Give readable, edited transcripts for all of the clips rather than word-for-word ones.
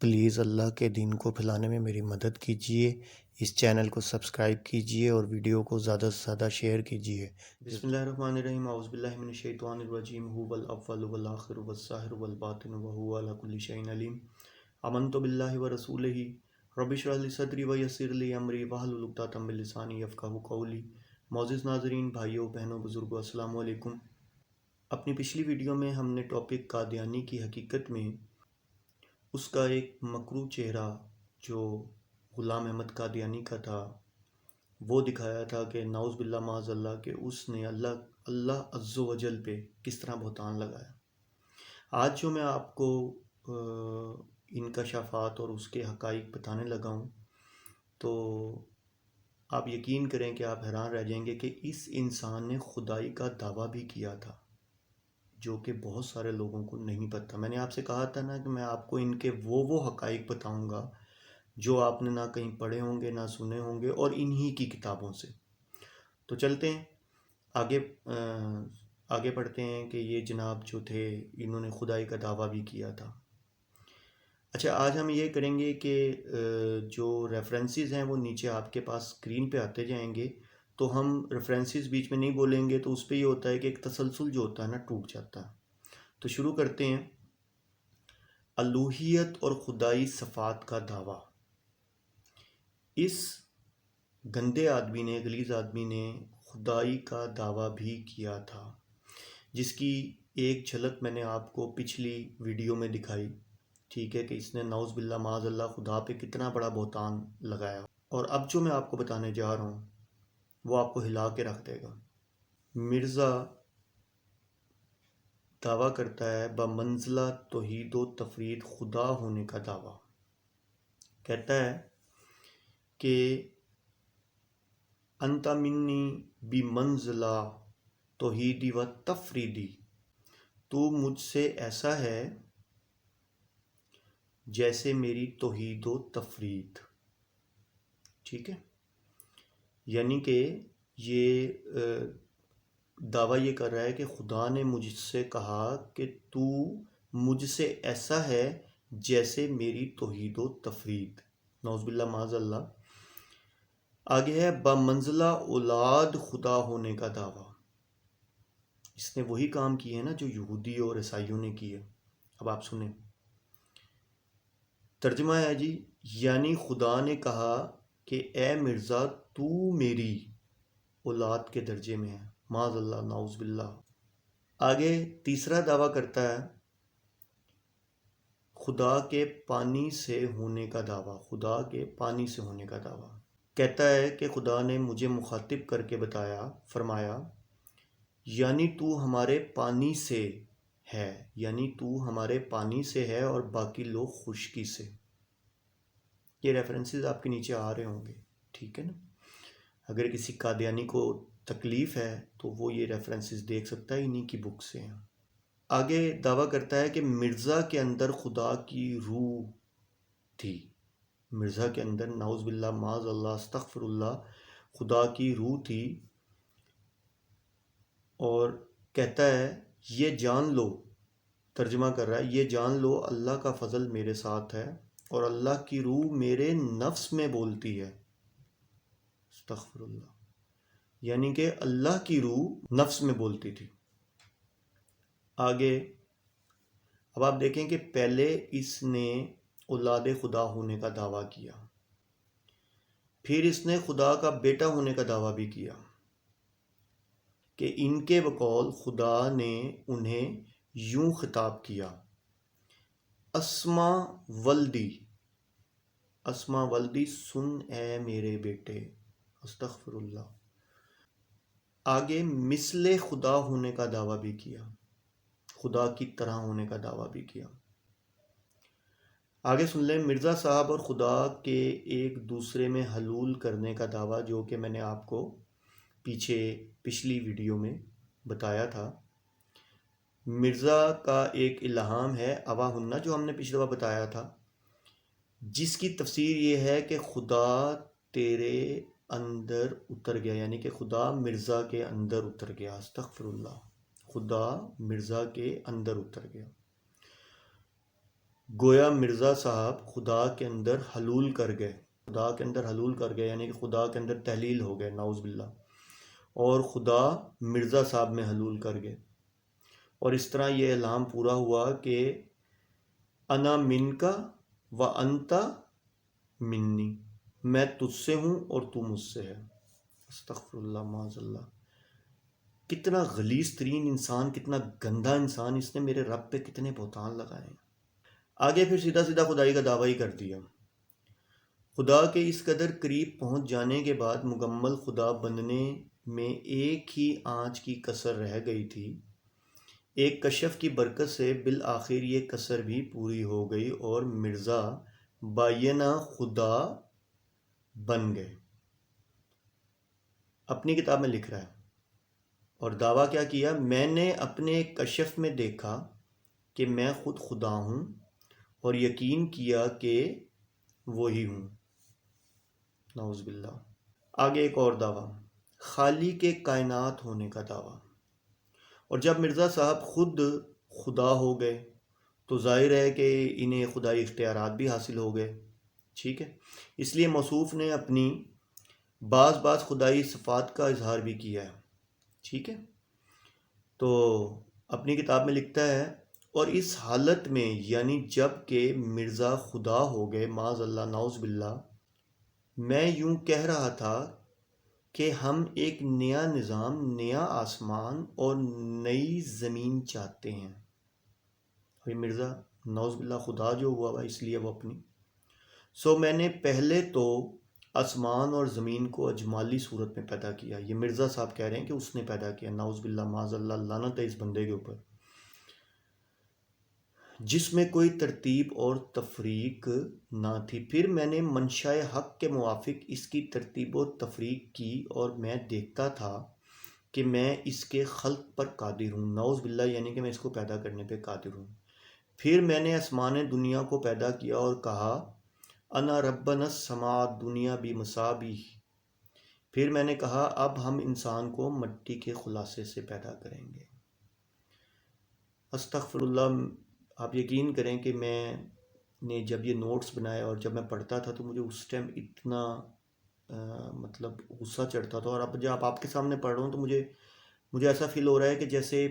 Please اللہ کے دین کو پھیلانے میں میری مدد کیجیے، اس چینل کو سبسکرائب کیجیے اور ویڈیو کو زیادہ سے زیادہ شیئر کیجیے۔ بسم اللہ الرحمن الرحیم، اعوذ باللہ من الشیطان الرجیم، هو الاول والآخر والظاہر والباطن وهو علی کل شیء علیم۔ آمنت باللہ ورسولہ رب اشرح لی صدری ویسر لی امری واحلل عقدۃ من لسانی یفقہوا قولی۔ معزز ناظرین، بھائیوں بہنوں بزرگوں، السلام علیکم۔ اپنی پچھلی ویڈیو میں ہم نے ٹاپک قادیانی کی حقیقت میں اس کا ایک مکروہ چہرہ جو غلام احمد قادیانی کا تھا وہ دکھایا تھا کہ نعوذ باللہ معاذ اللہ کہ اس نے اللہ عز و جل پہ کس طرح بہتان لگایا۔ آج جو میں آپ کو انکشافات اور اس کے حقائق بتانے لگا ہوں تو آپ یقین کریں کہ آپ حیران رہ جائیں گے کہ اس انسان نے خدائی کا دعویٰ بھی کیا تھا جو کہ بہت سارے لوگوں کو نہیں پتہ۔ میں نے آپ سے کہا تھا نا کہ میں آپ کو ان کے وہ حقائق بتاؤں گا جو آپ نے نہ کہیں پڑھے ہوں گے نہ سنے ہوں گے، اور انہی کی کتابوں سے۔ تو چلتے ہیں آگے پڑھتے ہیں کہ یہ جناب جو تھے انہوں نے خدائی کا دعویٰ بھی کیا تھا۔ اچھا، آج ہم یہ کریں گے کہ جو ریفرنسز ہیں وہ نیچے آپ کے پاس اسکرین پہ آتے جائیں گے، تو ہم ریفرنسز بیچ میں نہیں بولیں گے تو اس پہ یہ ہوتا ہے کہ ایک تسلسل جو ہوتا ہے نا ٹوٹ جاتا ہے۔ تو شروع کرتے ہیں۔ الوہیت اور خدائی صفات کا دعویٰ۔ اس گندے آدمی نے، غلیظ آدمی نے خدائی کا دعویٰ بھی کیا تھا، جس کی ایک جھلک میں نے آپ کو پچھلی ویڈیو میں دکھائی، ٹھیک ہے، کہ اس نے نعوذ باللہ معاذ اللہ خدا پہ کتنا بڑا بہتان لگایا۔ اور اب جو میں آپ کو بتانے جا رہا ہوں وہ آپ کو ہلا کے رکھ دے گا۔ مرزا دعویٰ کرتا ہے بمنزلہ توحید و تفرید خدا ہونے کا دعویٰ۔ کہتا ہے کہ انت منی بمنزلہ توحیدی و تفریدی، تو مجھ سے ایسا ہے جیسے میری توحید و تفرید، ٹھیک ہے۔ یعنی کہ یہ دعویٰ یہ کر رہا ہے کہ خدا نے مجھ سے کہا کہ تو مجھ سے ایسا ہے جیسے میری توحید و تفرید، نعوذ باللہ معاذ اللہ۔ آگے ہے بمنزلہ اولاد خدا ہونے کا دعویٰ۔ اس نے وہی کام کیے ہیں نا جو یہودی اور عیسائیوں نے کیے۔ اب آپ سنیں، ترجمہ ہے جی، یعنی خدا نے کہا کہ اے مرزا تو میری اولاد کے درجے میں ہے، معاذ اللہ، نعوذ باللہ۔ آگے تیسرا دعویٰ کرتا ہے خدا کے پانی سے ہونے کا دعویٰ، خدا کے پانی سے ہونے کا دعویٰ۔ کہتا ہے کہ خدا نے مجھے مخاطب کر کے فرمایا یعنی تو ہمارے پانی سے ہے، یعنی تو ہمارے پانی سے ہے اور باقی لوگ خشکی سے۔ یہ ریفرنسز آپ کے نیچے آ رہے ہوں گے، ٹھیک ہے نا۔ اگر کسی قادیانی کو تکلیف ہے تو وہ یہ ریفرنسز دیکھ سکتا ہے، انہی کی بک سے ہیں۔ آگے دعویٰ کرتا ہے کہ مرزا کے اندر خدا کی روح تھی، مرزا کے اندر نعوذ باللہ معاذ اللہ استغفر اللہ خدا کی روح تھی، اور کہتا ہے یہ جان لو، ترجمہ کر رہا ہے یہ جان لو اللہ کا فضل میرے ساتھ ہے اور اللہ کی روح میرے نفس میں بولتی ہے، استغفر اللہ، یعنی کہ اللہ کی روح نفس میں بولتی تھی۔ آگے اب آپ دیکھیں کہ پہلے اس نے اولاد خدا ہونے کا دعویٰ کیا، پھر اس نے خدا کا بیٹا ہونے کا دعویٰ بھی کیا کہ ان کے بقول خدا نے انہیں یوں خطاب کیا، اسما ولدی، اسما ولدی سن اے میرے بیٹے، استغفر اللہ۔ آگے مثل خدا ہونے کا دعویٰ بھی کیا، خدا کی طرح ہونے کا دعویٰ بھی کیا۔ آگے سن لیں مرزا صاحب اور خدا کے ایک دوسرے میں حلول کرنے کا دعویٰ، جو کہ میں نے آپ کو پچھلی ویڈیو میں بتایا تھا۔ مرزا کا ایک الہام ہے اوا ہنہ، جو ہم نے پچھلی دفعہ بتایا تھا، جس کی تفسیر یہ ہے کہ خدا تیرے اندر اتر گیا، یعنی کہ خدا مرزا کے اندر اتر گیا، استغفر اللہ، خدا مرزا کے اندر اتر گیا۔ گویا مرزا صاحب خدا کے اندر حلول کر گئے، خدا کے اندر حلول کر گئے، یعنی کہ خدا کے اندر تحلیل ہو گئے، نعوذ باللہ، اور خدا مرزا صاحب میں حلول کر گئے، اور اس طرح یہ اعلان پورا ہوا کہ انا من کا و انتا منی، میں تجھ سے ہوں اور تو مجھ سے ہے۔ استغفر اللہ، معاذ اللہ، کتنا غلیظ ترین انسان، کتنا گندا انسان، اس نے میرے رب پہ کتنے بہتان لگائے ہیں۔ آگے پھر سیدھا سیدھا خدائی کا دعویٰ ہی کر دیا۔ خدا کے اس قدر قریب پہنچ جانے کے بعد مکمل خدا بننے میں ایک ہی آنچ کی کسر رہ گئی تھی، ایک کشف کی برکت سے بالآخر یہ کسر بھی پوری ہو گئی اور مرزا بائینہ خدا بن گئے۔ اپنی کتاب میں لکھ رہا ہے اور دعویٰ کیا کیا؟ میں نے اپنے کشف میں دیکھا کہ میں خود خدا ہوں اور یقین کیا کہ وہی ہوں۔ نعوذ باللہ۔ آگے ایک اور دعویٰ، خالی کے کائنات ہونے کا دعویٰ۔ اور جب مرزا صاحب خود خدا ہو گئے تو ظاہر ہے کہ انہیں خدائی اختیارات بھی حاصل ہو گئے، ٹھیک ہے؟ اس لیے موصوف نے اپنی بعض خدائی صفات کا اظہار بھی کیا ہے، ٹھیک ہے؟ تو اپنی کتاب میں لکھتا ہے، اور اس حالت میں یعنی جب کہ مرزا خدا ہو گئے، معاذ اللہ، نعوذ باللہ، میں یوں کہہ رہا تھا کہ ہم ایک نیا نظام، نیا آسمان اور نئی زمین چاہتے ہیں۔ ابھی مرزا نعوذ باللہ خدا جو ہوا ہوا اس لیے وہ اپنی میں نے پہلے تو آسمان اور زمین کو اجمالی صورت میں پیدا کیا۔ یہ مرزا صاحب کہہ رہے ہیں کہ اس نے پیدا کیا، نعوذ باللہ، معاذ اللہ، لعنت ہے اس بندے کے اوپر، جس میں کوئی ترتیب اور تفریق نہ تھی۔ پھر میں نے منشاء حق کے موافق اس کی ترتیب و تفریق کی اور میں دیکھتا تھا کہ میں اس کے خلق پر قادر ہوں، نعوذ باللہ، یعنی کہ میں اس کو پیدا کرنے پہ قادر ہوں۔ پھر میں نے آسمان دنیا کو پیدا کیا اور کہا انا ربنا السماء دنیا بمصابیح۔ پھر میں نے کہا اب ہم انسان کو مٹی کے خلاصے سے پیدا کریں گے۔ استغفر اللہ، آپ یقین کریں کہ میں نے جب یہ نوٹس بنائے اور جب میں پڑھتا تھا تو مجھے اس ٹائم اتنا مطلب غصہ چڑھتا تھا، اور اب جب آپ کے سامنے پڑھ رہا ہوں تو مجھے ایسا فیل ہو رہا ہے کہ جیسے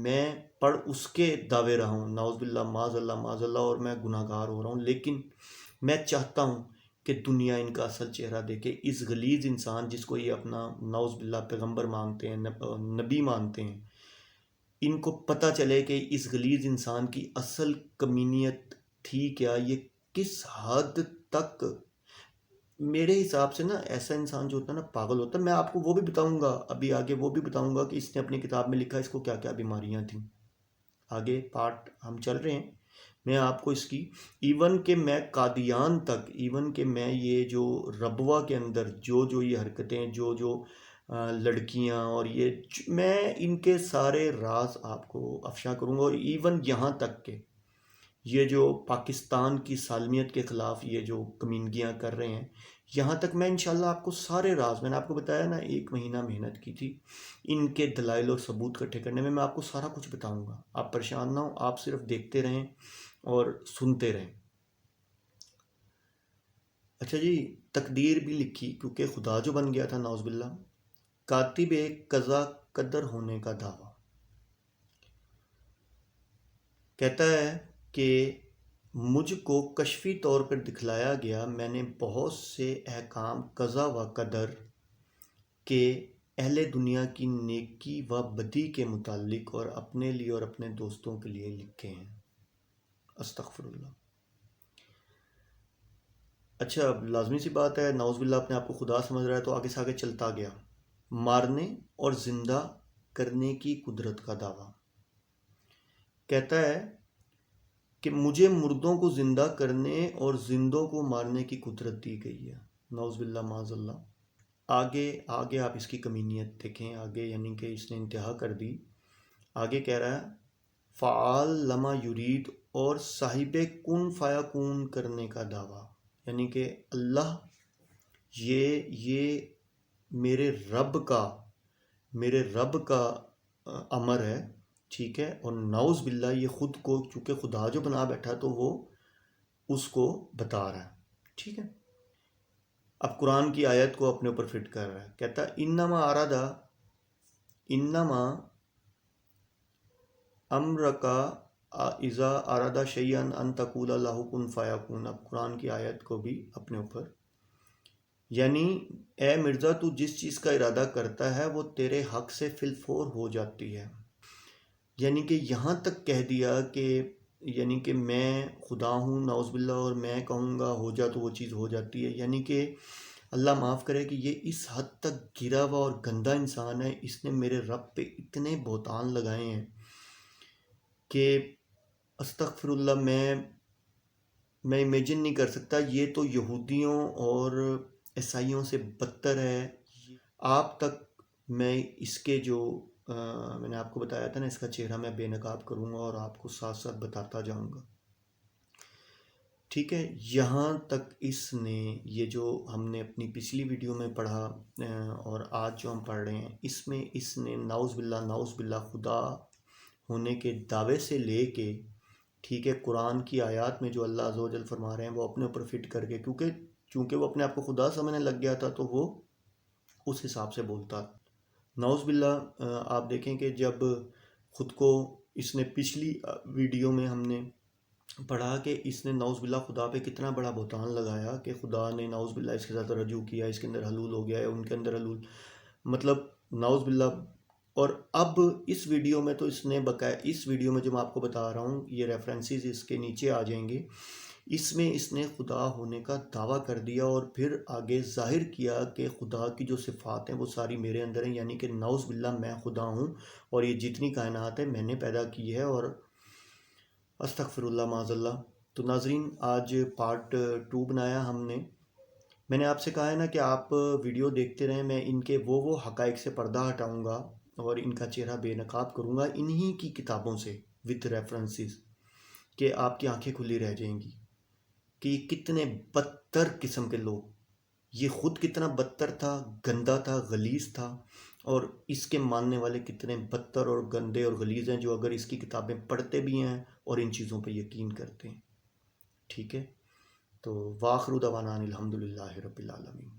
میں پڑھ اس کے دعوے رہا ہوں، نعوذ باللہ، معاذ اللہ، معاذ اللہ، اور میں گناہ گار ہو رہا ہوں، لیکن میں چاہتا ہوں کہ دنیا ان کا اصل چہرہ دیکھے، اس غلیظ انسان جس کو یہ اپنا نعوذ باللہ پیغمبر مانتے ہیں، نبی مانتے ہیں، ان کو پتہ چلے کہ اس غلیظ انسان کی اصل کمینیت تھی کیا، یہ کس حد تک۔ میرے حساب سے نا ایسا انسان جو ہوتا ہے نا پاگل ہوتا ہے۔ میں آپ کو وہ بھی بتاؤں گا، ابھی آگے وہ بھی بتاؤں گا کہ اس نے اپنی کتاب میں لکھا اس کو کیا کیا بیماریاں تھیں۔ آگے پارٹ ہم چل رہے ہیں، میں آپ کو اس کی ایون کہ میں قادیان تک، ایون کہ میں یہ جو ربوہ کے اندر جو یہ حرکتیں، جو لڑکیاں اور یہ میں ان کے سارے راز آپ کو افشا کروں گا، اور ایون یہاں تک کہ یہ جو پاکستان کی سالمیت کے خلاف یہ جو کمینگیاں کر رہے ہیں، یہاں تک میں انشاءاللہ آپ کو سارے راز، میں نے آپ کو بتایا نا 1 مہینہ محنت کی تھی ان کے دلائل اور ثبوت اکٹھے کرنے میں آپ کو سارا کچھ بتاؤں گا۔ آپ پریشان نہ ہوں، آپ صرف دیکھتے رہیں اور سنتے رہیں۔ اچھا جی، تقدیر بھی لکھی کیونکہ خدا جو بن گیا تھا، نعوذ باللہ۔ کاتب ایک قضا قدر ہونے کا دعویٰ کہتا ہے کہ مجھ کو کشفی طور پر دکھلایا گیا، میں نے بہت سے احکام قضا و قدر کے اہل دنیا کی نیکی و بدی کے متعلق اور اپنے لیے اور اپنے دوستوں کے لیے لکھے ہیں۔ استغفر اللہ۔ اچھا، اب لازمی سی بات ہے، نعوذ باللہ اپنے آپ کو خدا سمجھ رہا ہے تو آگے سے آگے چلتا گیا۔ مارنے اور زندہ کرنے کی قدرت کا دعویٰ کہتا ہے کہ مجھے مردوں کو زندہ کرنے اور زندوں کو مارنے کی قدرت دی گئی ہے، نعوذ باللہ، معاذ اللہ۔ آگے آپ اس کی کمینیت دیکھیں، آگے یعنی کہ اس نے انتہا کر دی۔ آگے کہہ رہا ہے فعال لما یرید، اور صاحب کن فیکون کرنے کا دعویٰ، یعنی کہ اللہ یہ میرے رب کا امر ہے، ٹھیک ہے، اور نعوذ باللہ یہ خود کو چونکہ خدا جو بنا بیٹھا تو وہ اس کو بتا رہا ہے. ٹھیک ہے. اب قرآن کی آیت کو اپنے اوپر فٹ کر رہا ہے. کہتا انما امرکا اذا ارادہ شیئن ان تقول له کن فیکون. اب قرآن کی آیت کو بھی اپنے اوپر، یعنی اے مرزا تو جس چیز کا ارادہ کرتا ہے وہ تیرے حق سے فی الفور ہو جاتی ہے. یعنی کہ یہاں تک کہہ دیا کہ یعنی کہ میں خدا ہوں نعوذ باللہ، اور میں کہوں گا ہو جا تو وہ چیز ہو جاتی ہے. یعنی کہ اللہ معاف کرے کہ یہ اس حد تک گرا ہوا اور گندا انسان ہے. اس نے میرے رب پہ اتنے بہتان لگائے ہیں کہ استغفر اللہ، میں امیجن نہیں کر سکتا. یہ تو یہودیوں اور عیسائیوں سے بدتر ہے. آپ تک میں اس کے جو میں نے آپ کو بتایا تھا نا، اس کا چہرہ میں بے نقاب کروں گا اور آپ کو ساتھ ساتھ بتاتا جاؤں گا. ٹھیک ہے. یہاں تک اس نے، یہ جو ہم نے اپنی پچھلی ویڈیو میں پڑھا اور آج جو ہم پڑھ رہے ہیں، اس میں اس نے نعوذ باللہ خدا ہونے کے دعوے سے لے کے، ٹھیک ہے، قرآن کی آیات میں جو اللہ عز و جل فرما رہے ہیں وہ اپنے اوپر فٹ کر کے، چونکہ وہ اپنے آپ کو خدا سمجھنے لگ گیا تھا تو وہ اس حساب سے بولتا. نعوذ باللہ آپ دیکھیں کہ جب خود کو اس نے پچھلی ویڈیو میں ہم نے پڑھا کہ اس نے نعوذ باللہ خدا پہ کتنا بڑا بہتان لگایا کہ خدا نے نعوذ باللہ اس کے ساتھ رجوع کیا، اس کے اندر حلول ہو گیا ہے، ان کے اندر حلول، مطلب نعوذ باللہ. اور اب اس ویڈیو میں تو اس نے بقایا، اس ویڈیو میں جو میں آپ کو بتا رہا ہوں، یہ ریفرنسز اس کے نیچے آ جائیں گے، اس میں اس نے خدا ہونے کا دعویٰ کر دیا اور پھر آگے ظاہر کیا کہ خدا کی جو صفات ہیں وہ ساری میرے اندر ہیں. یعنی کہ نعوذ باللہ میں خدا ہوں اور یہ جتنی کائنات ہے میں نے پیدا کی ہے، اور استغفر اللہ معاذ اللہ. تو ناظرین، آج پارٹ 2 بنایا ہم نے. میں نے آپ سے کہا ہے نا کہ آپ ویڈیو دیکھتے رہیں، میں ان کے وہ حقائق سے پردہ ہٹاؤں گا اور ان کا چہرہ بے نقاب کروں گا انہی کی کتابوں سے وتھ ریفرنسز، کہ آپ کی آنکھیں کھلی رہ جائیں گی کہ یہ کتنے بدتر قسم کے لوگ، یہ خود کتنا بدتر تھا، گندا تھا، غلیظ تھا، اور اس کے ماننے والے کتنے بدتر اور گندے اور غلیظ ہیں جو اگر اس کی کتابیں پڑھتے بھی ہیں اور ان چیزوں پہ یقین کرتے ہیں. ٹھیک ہے. تو وآخر دعوانا الحمدللہ رب العالمین.